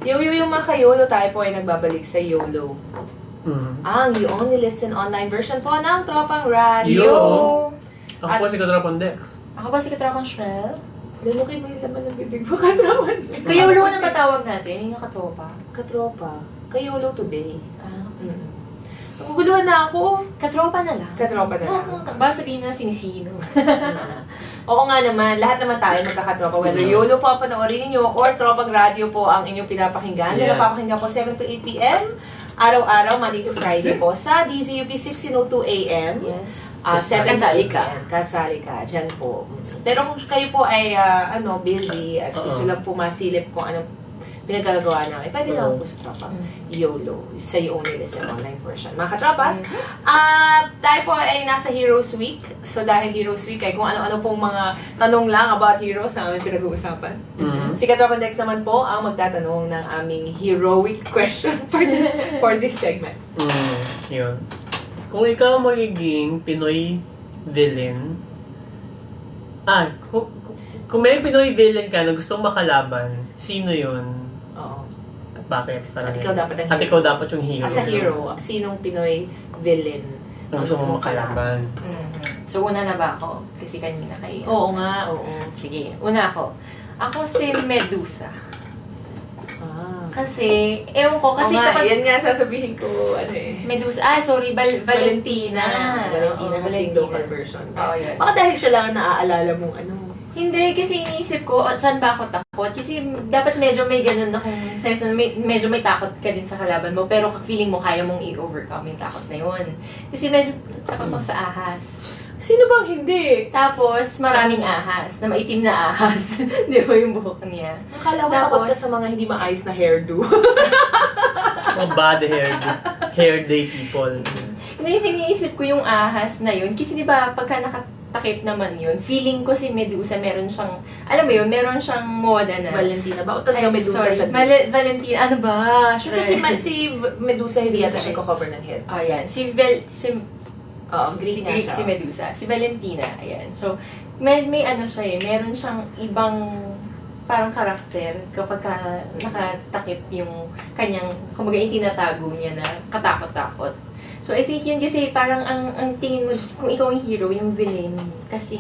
Yung mga ka-YOLO, tayo po ay nagbabalik sa YOLO. Ang You Only Listen online version po ng Tropang Radio. Ako po si Katropang Dex. Ako ba si Katropang Shrel? Lalo kayo may laman ng bibig mo, Katropan. Sa YOLO na matawag natin, yung katropa. Katropa. Ka-YOLO today. Ah, Naguguluhan na ako. katropa na lang. Katropa na lang. Ba sabihin na sinisino. Oo nga naman, lahat naman tayo magkakatropa. Whether YOLO po ang panoorin ninyo or Tropang Radio po ang inyong pinapakinggan. Yeah. Napapakinggan po 7 to 8 p.m. Araw-araw, Monday to Friday po sa DZUP 1602 AM. Yes. 7 Kasali ka. p.m. Kasali ka. Dyan po. Pero kung kayo po ay busy at gusto lang po masilip kung anong pinagagawa namin, pwede naman po sa Tropang YOLO sa You Only Listen online version. Mga katropas, tayo po ay nasa Heroes Week. So dahil Heroes Week ay kung ano-ano pong mga tanong lang about heroes na aming pinag-uusapan. Si Katropang Dex naman po ang magtatanong ng aming heroic question for this segment. Yun. Kung ikaw magiging Pinoy villain, kung may Pinoy villain ka na gustong makalaban, sino yun? Oo. At bakit? At ikaw dapat ang At ikaw dapat yung hero. As a hero, sinong Pinoy villain Ang gusto mo makalaban. So, una na ba ako? Kasi kanina kayo. Oo nga, oo. Sige, una ako. Ako si Medusa. Kasi, ewan ko, kasi Kasi kapag... yan nga sasabihin ko, Medusa, sorry, Valentina. Valentina Oo, kasi local version. Oo, yun. Baka dahil siya lang ang naaalala mong Hindi, kasi iniisip ko, saan ba ako takot? Kasi dapat medyo may ganun akong sense na medyo may takot ka din sa kalaban mo, pero feeling mo kaya mong i-overcome yung takot na yun. Kasi medyo takot ako sa ahas. Sino bang hindi? Tapos, maraming ahas, na maitim na ahas. Di ba yung buhok niya? Akala ko takot ka sa mga hindi maayos na hairdo. Mga bad hair day people. Hindi, iniisip ko yung ahas na yun. Kasi di ba, pagka nakatakip naman yun, feeling ko si Medusa meron siyang, alam mo yun, meron siyang moda na. Valentina ba? O talaga Medusa sa Valentina, ano ba? Kasi si Medusa hindi yata siya cover ng head. Oh, yan. Greek Si Medusa. Si Valentina, ayan. So, may ano siya meron siyang ibang parang karakter kapag nakatakip yung kanyang, kumbaga yung tinatago niya na katakot-takot. So, I think yun kasi parang ang tingin mo, kung ikaw yung hero, yung villain, kasi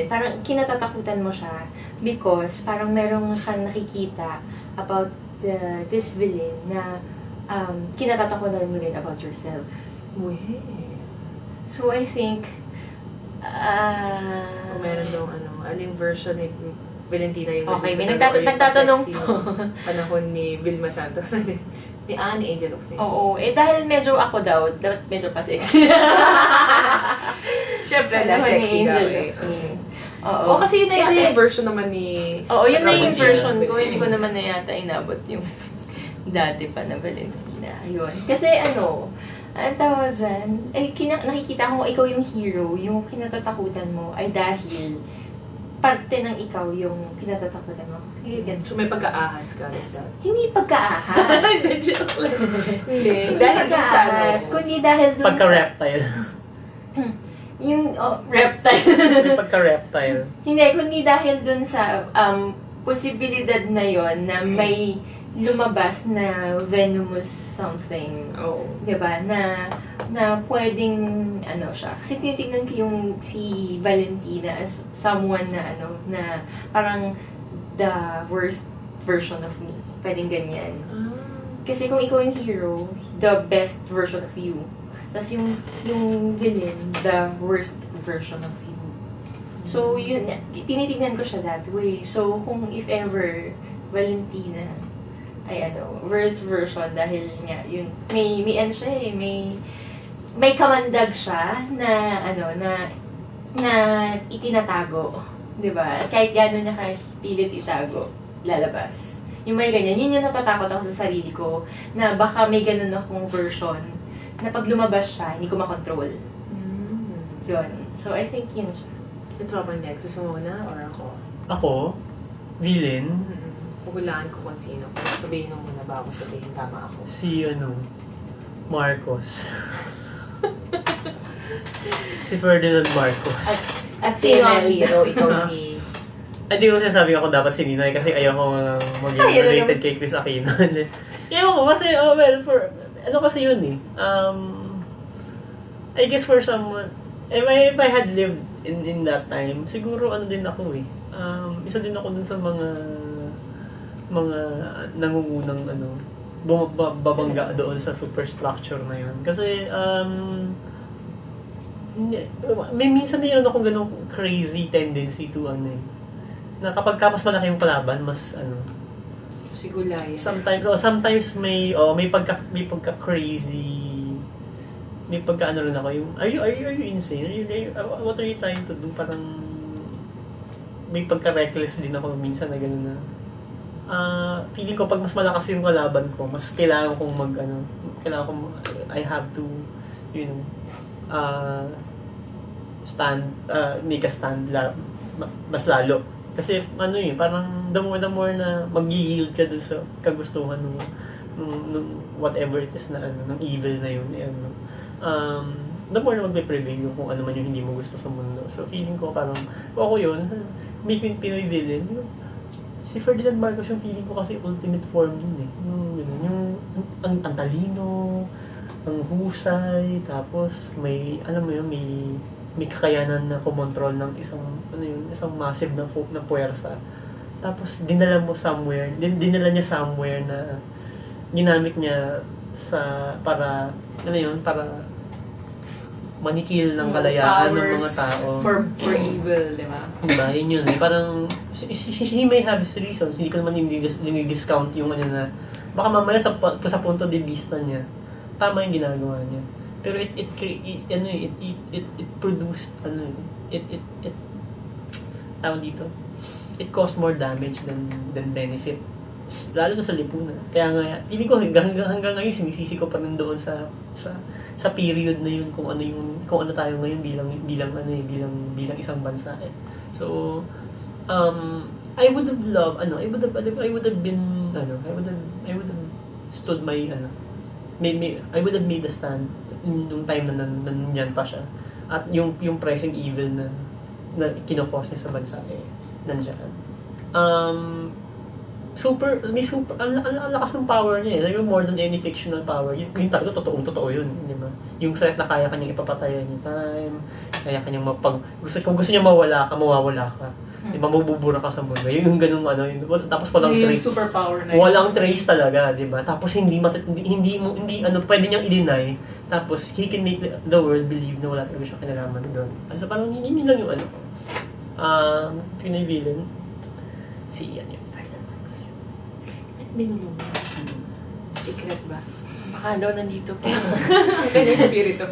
parang kinatatakutan mo siya because parang merong kang nakikita about this villain na kinatatakutan mo din about yourself. So, I think, Kung meron daw aling version ni Valentina yung okay, may Medusa, nagtatanong sexy po. panahon ni Vilma Santos. ni Angel Lux. Oo, dahil medyo ako daw, dapat medyo pa sexy. Siyempre, less sexy daw Oo, kasi yun na yata yung version naman ni... Oo, yun na yung Robert version Gilliam. ko. Hindi ko naman na yata inabot yung dati pa na Valentina. Ayun. Kasi ang tawag dyan, nakikita ko ikaw yung hero, yung kinatatakutan mo ay dahil parte ng ikaw yung kinatatakutan mo. So may pagka-ahas ka. Hindi pagka-ahas. Joke lang. Hindi. Hindi Dahil dun sa pagka-ahas, kundi dahil dun Pagka-reptile. yung reptile. Pagka-reptile. Hindi, kundi dahil dun sa posibilidad na yon na may lumabas na venomous something. Oo. Diba? Na pwedeng, siya. Kasi tinitingnan ko yung si Valentina as someone na, na parang the worst version of me. Pwedeng ganyan. Kasi kung ikaw yung hero, the best version of you. Tapos yung villain, the worst version of you. So, yun, tinitingnan ko siya that way. So, kung if ever, Valentina, ay worst version dahil nga, yun, may siya may kamandag siya na, na itinatago. Diba? Kahit gano'n niya kahit pilit itago, lalabas. Yung may ganyan, yun yung natatakot ako sa sarili ko, na baka may ganun akong version, na pag lumabas siya, hindi ko makontrol. Yun. So, I think yun siya. Tropang Dex, gusto mo na or ako? Ako? Villain? Hulaan ko kung sino. Sabihin mo muna ba ako sabihin tama ako? Si Marcos. Si Ferdinand Marcos. At sino ang hero? Ikaw si... Hindi ko sinasabi ako dapat si Ninay kasi ayoko maging Ay, ano related naman? kay Chris Aquino. Ewan ko kasi, ano kasi yun eh. I guess for someone, if I had lived in that time, siguro ano din ako eh. Isa din ako dun sa mga nangungunang babangga doon sa superstructure na yun. Kasi, may minsan mayroon akong ganung crazy tendency to na kapag mas malaki yung kalaban, mas Sigulay. sometimes may pagka crazy, may pagka rin ako yung are you insane? What are you trying to do? Parang may pagka reckless din ako minsan na gano'n na feeling ko pag mas malakas yung kalaban ko, mas kailangan kong I have to make a stand mas lalo. Kasi parang the more na mag-yield ka dun sa kagustuhan nung whatever it is na ng evil na yun, the more na magpe-prevail kung ano man yung hindi mo gusto sa mundo. So feeling ko parang, ako yun, may Pinoy villain. Si Ferdinand Marcos yung feeling ko kasi ultimate form yun eh. Ang talino, ang husay, tapos may kakayanan na kumontrol ng isang massive na puwersa. Tapos dinala niya somewhere na ginamit niya para manikil ng kalayaan ng mga tao. For evil, di ba? Diba? Yun eh. Parang, he may have his reasons. Hindi ko naman dinidiscount yung na baka mamaya sa punto de vista niya, tama yung ginagawa niya. Pero it produced tawag dito, it caused more damage than benefit, lalo na sa lipunan. Kaya nga feeling ko hanggang ngayon sinisisi ko pa rin doon sa period na yun kung ano tayo ngayon bilang isang bansa eh. So I would have loved I would have stood my I would have made a stand nung time na nandiyan pa siya. At yung pressing evil na kinokos niya sa bansa nandiyan. Ang lakas ng power niya eh. Like, more than any fictional power. Yung talaga, totoo yun. Di ba? Yung threat na kaya kanyang ipapatay anytime. Kaya kanyang kung gusto niya mawala ka. Di ba, mabubura ka sa mundo. Yung ganung tapos walang trace. Yung superpower na Walang trace talaga, di ba? Tapos pwede niyang i-deny. Tapos, he can make the world believe na wala talaga siya kinalaman doon. Parang yun lang yung Pinoy villain. Si yun. Ferdinand Marcos yun. At binulong mo. Secret ba? Baka daw nandito pa. Kaya yung spirito.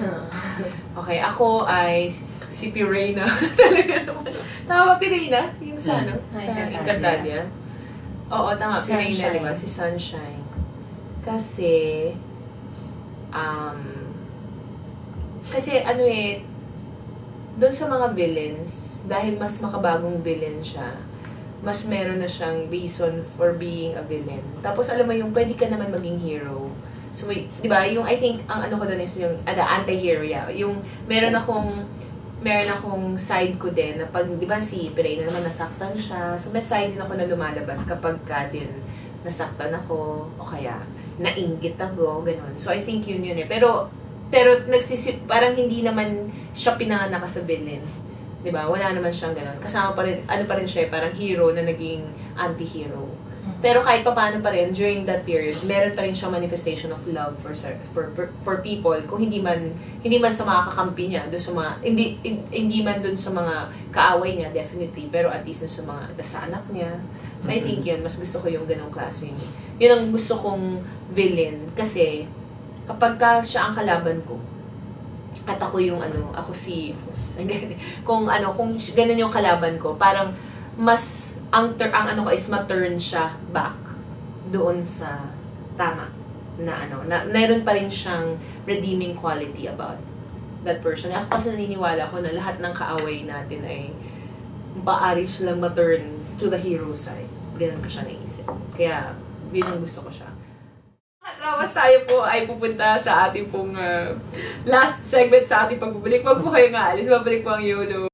Okay, ako ay si Pirena. Talaga naman. Tama ba Pirena? Yung sa Encantadia. Oo, tama. Pirena, di ba? Si Sunshine. Kasi, doon sa mga villains, dahil mas makabagong villain siya, mas meron na siyang reason for being a villain. Tapos alam mo yung pwede ka naman maging hero. So, di ba, yung I think, ang ko doon is yung anti-hero, yeah. Yung meron akong side ko din, na pag, di ba, si Pirena naman nasaktan siya. So, may side din ako na lumalabas kapag ka din nasaktan ako, o kaya nainggit ako, gano'n. So, I think yun eh. Pero parang hindi naman siya pinanganak sa villain. Diba? Wala naman siyang gano'n. Kasama pa rin, pa rin siya, parang hero na naging anti-hero. Pero kahit paano pa rin, during that period, meron pa rin siyang manifestation of love for people. Kung hindi man sa mga kakampi niya, doon sa mga, hindi man doon sa mga kaaway niya, definitely. Pero at least doon sa mga, sa anak niya. So I think yun, mas gusto ko yung ganong klaseng. Yun ang gusto kong villain. Kasi, kapag siya ang kalaban ko, at ako yung ako si kung ganun yung kalaban ko, parang mas ang ko is ma-turn siya back doon sa tama na mayroon pa rin siyang redeeming quality about that person. Ako kasi naniniwala ko na lahat ng kaaway natin ay maaari silang ma-turn to the hero side. Ganun ko siya naisip. Kaya, yun ang gusto ko siya. At lawas tayo po ay pupunta sa ating pong last segment sa ating pagbubalik. Wag po kayo nga alis, babalik po ang YOLO.